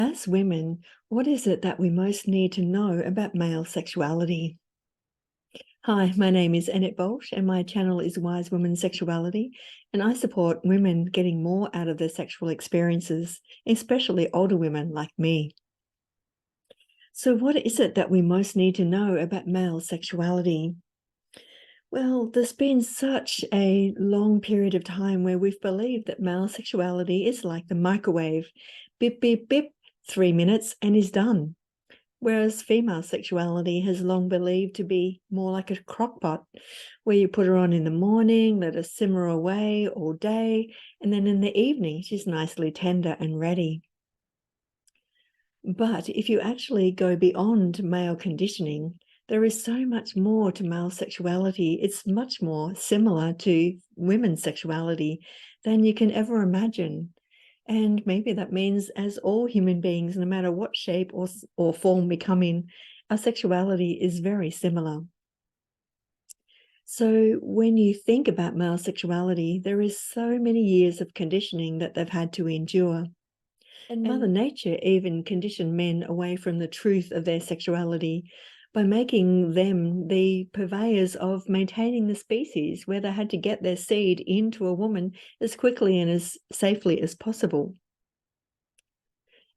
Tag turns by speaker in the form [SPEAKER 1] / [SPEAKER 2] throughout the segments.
[SPEAKER 1] As women, what is it that we most need to know about male sexuality? Hi, my name is Annette Bolt and my channel is Wise Women Sexuality, and I support women getting more out of their sexual experiences, especially older women like me. So what is it that we most need to know about male sexuality? Well, there's been such a long period of time where we've believed that male sexuality is like the microwave. Beep, beep, beep, 3 minutes and is done. Whereas female sexuality has long believed to be more like a crock pot, where you put her on in the morning, let her simmer away all day, and then in the evening she's nicely tender and ready. But if you actually go beyond male conditioning, there is so much more to male sexuality. It's much more similar to women's sexuality than you can ever imagine. And maybe that means, as all human beings, no matter what shape or form we come in, our sexuality is very similar. So when you think about male sexuality, there is so many years of conditioning that they've had to endure. And Mother Nature even conditioned men away from the truth of their sexuality by making them the purveyors of maintaining the species, where they had to get their seed into a woman as quickly and as safely as possible.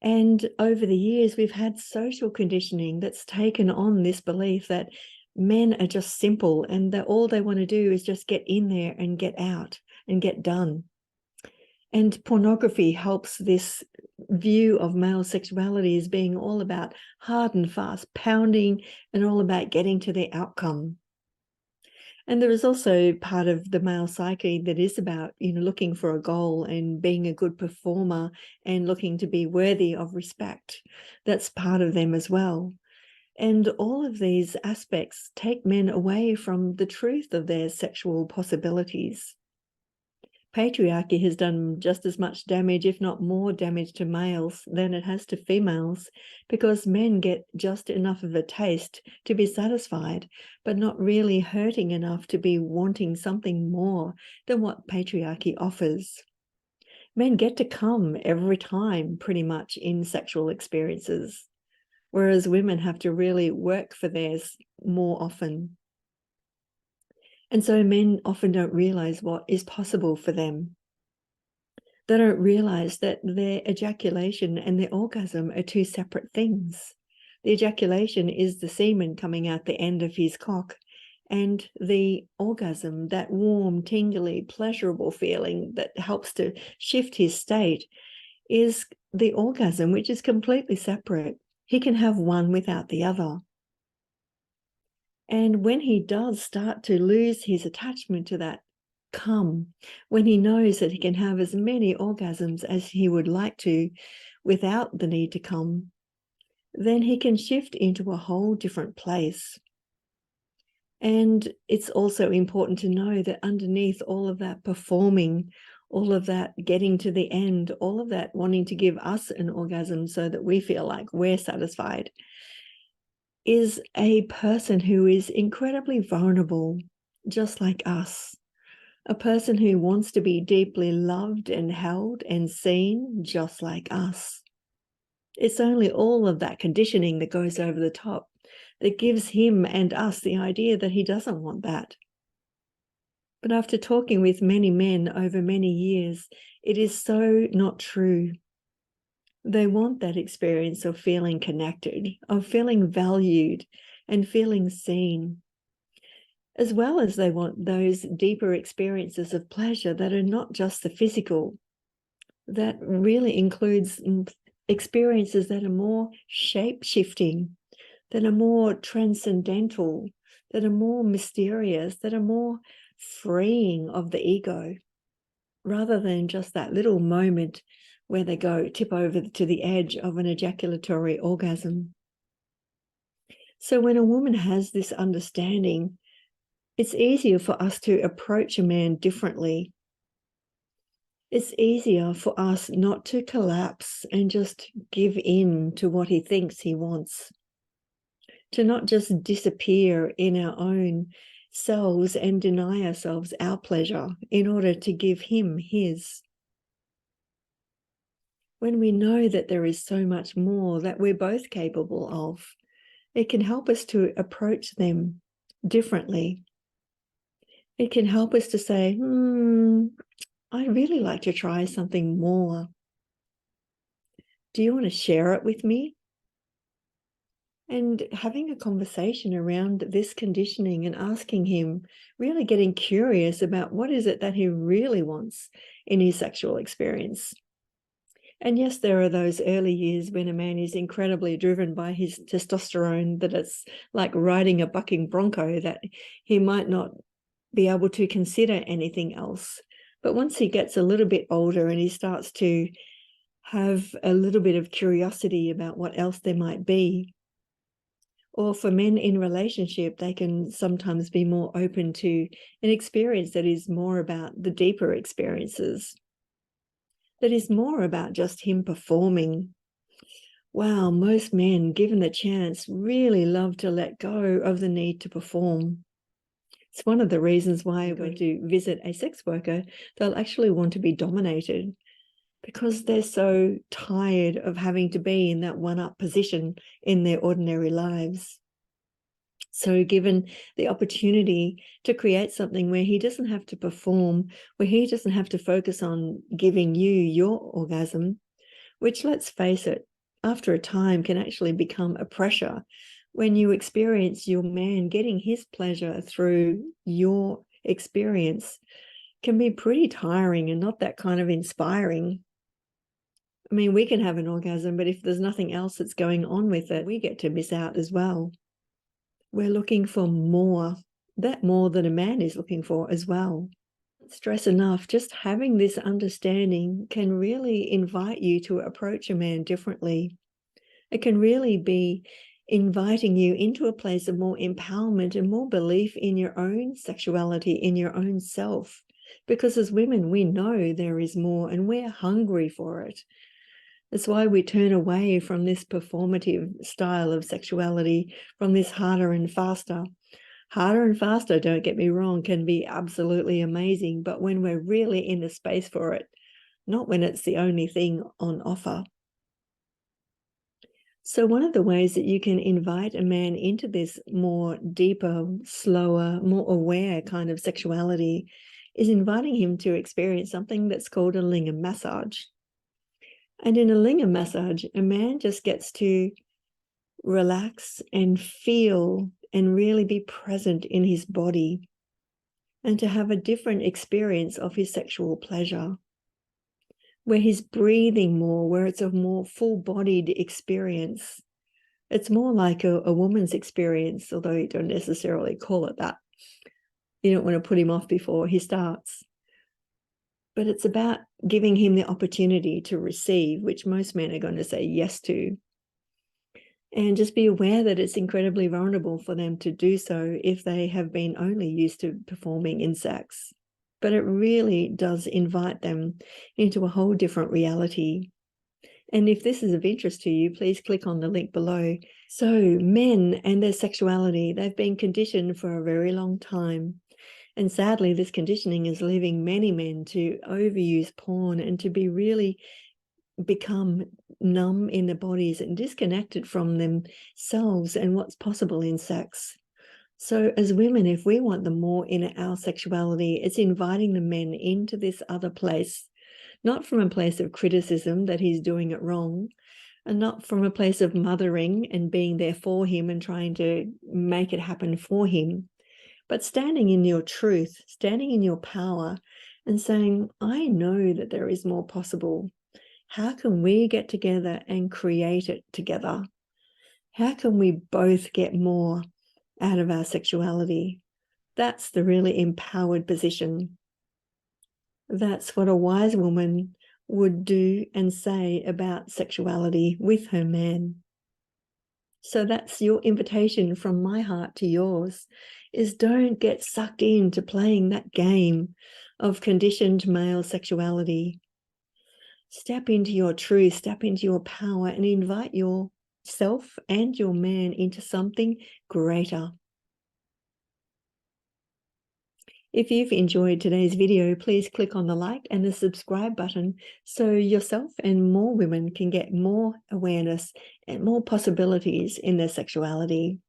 [SPEAKER 1] And over the years, we've had social conditioning that's taken on this belief that men are just simple and that all they want to do is just get in there and get out and get done. And pornography helps this view of male sexuality as being all about hard and fast pounding and all about getting to the outcome. And there is also part of the male psyche that is about, looking for a goal and being a good performer and looking to be worthy of respect. That's part of them as well. And all of these aspects take men away from the truth of their sexual possibilities. Patriarchy has done just as much damage, if not more damage, to males than it has to females, because men get just enough of a taste to be satisfied, but not really hurting enough to be wanting something more than what patriarchy offers. Men get to come every time, pretty much, in sexual experiences, whereas women have to really work for theirs more often. And so men often don't realize what is possible for them. They don't realize that their ejaculation and their orgasm are two separate things. The ejaculation is the semen coming out the end of his cock, and the orgasm, that warm, tingly, pleasurable feeling that helps to shift his state, is the orgasm, which is completely separate. He can have one without the other. And when he does start to lose his attachment to that come, when he knows that he can have as many orgasms as he would like to without the need to come, then he can shift into a whole different place. And it's also important to know that underneath all of that performing, all of that getting to the end, all of that wanting to give us an orgasm so that we feel like we're satisfied, is a person who is incredibly vulnerable, just like us. A person who wants to be deeply loved and held and seen, just like us. It's only all of that conditioning that goes over the top that gives him and us the idea that he doesn't want that. But after talking with many men over many years, it is so not true. They want that experience of feeling connected, of feeling valued and feeling seen, as well as they want those deeper experiences of pleasure that are not just the physical, that really includes experiences that are more shape-shifting, that are more transcendental, that are more mysterious, that are more freeing of the ego, rather than just that little moment where they tip over to the edge of an ejaculatory orgasm. So when a woman has this understanding, it's easier for us to approach a man differently. It's easier for us not to collapse and just give in to what he thinks he wants, to not just disappear in our own selves and deny ourselves our pleasure in order to give him his. when we know that there is so much more that we're both capable of, it can help us to approach them differently. It can help us to say, I'd really like to try something more. Do you want to share it with me? And having a conversation around this conditioning and asking him, really getting curious about what is it that he really wants in his sexual experience. And yes, there are those early years when a man is incredibly driven by his testosterone, that it's like riding a bucking bronco, that he might not be able to consider anything else. But once he gets a little bit older and he starts to have a little bit of curiosity about what else there might be, or for men in relationship, they can sometimes be more open to an experience that is more about the deeper experiences, that is more about just him performing. Wow, most men, given the chance, really love to let go of the need to perform. It's one of the reasons why when to visit a sex worker, they'll actually want to be dominated, because they're so tired of having to be in that one-up position in their ordinary lives. So given the opportunity to create something where he doesn't have to perform, where he doesn't have to focus on giving you your orgasm, which, let's face it, after a time can actually become a pressure when you experience your man getting his pleasure through your experience, can be pretty tiring and not that kind of inspiring. I mean, we can have an orgasm, but if there's nothing else that's going on with it, we get to miss out as well. We're looking for more, that more than a man is looking for as well. Stress enough, just having this understanding can really invite you to approach a man differently. It can really be inviting you into a place of more empowerment and more belief in your own sexuality, in your own self. Because as women, we know there is more and we're hungry for it. That's why we turn away from this performative style of sexuality, from this harder and faster. Harder and faster, don't get me wrong, can be absolutely amazing, but when we're really in the space for it, not when it's the only thing on offer. So one of the ways that you can invite a man into this more deeper, slower, more aware kind of sexuality is inviting him to experience something that's called a lingam massage. And in a lingam massage, a man just gets to relax and feel and really be present in his body, and to have a different experience of his sexual pleasure, where he's breathing more, where it's a more full-bodied experience. It's more like a woman's experience, although you don't necessarily call it that. You don't want to put him off before he starts. But it's about giving him the opportunity to receive, which most men are going to say yes to. And just be aware that it's incredibly vulnerable for them to do so if they have been only used to performing in sex. But it really does invite them into a whole different reality. And if this is of interest to you, please click on the link below. So men and their sexuality, they've been conditioned for a very long time. And sadly, this conditioning is leaving many men to overuse porn and to be really become numb in their bodies and disconnected from themselves and what's possible in sex. So as women, if we want the more in our sexuality, it's inviting the men into this other place, not from a place of criticism that he's doing it wrong, and not from a place of mothering and being there for him and trying to make it happen for him, but standing in your truth, standing in your power and saying, I know that there is more possible. How can we get together and create it together? How can we both get more out of our sexuality? That's the really empowered position. That's what a wise woman would do and say about sexuality with her man. So that's your invitation from my heart to yours, is don't get sucked into playing that game of conditioned male sexuality. Step into your truth, step into your power, and invite yourself and your man into something greater. If you've enjoyed today's video, please click on the like and the subscribe button so yourself and more women can get more awareness and more possibilities in their sexuality.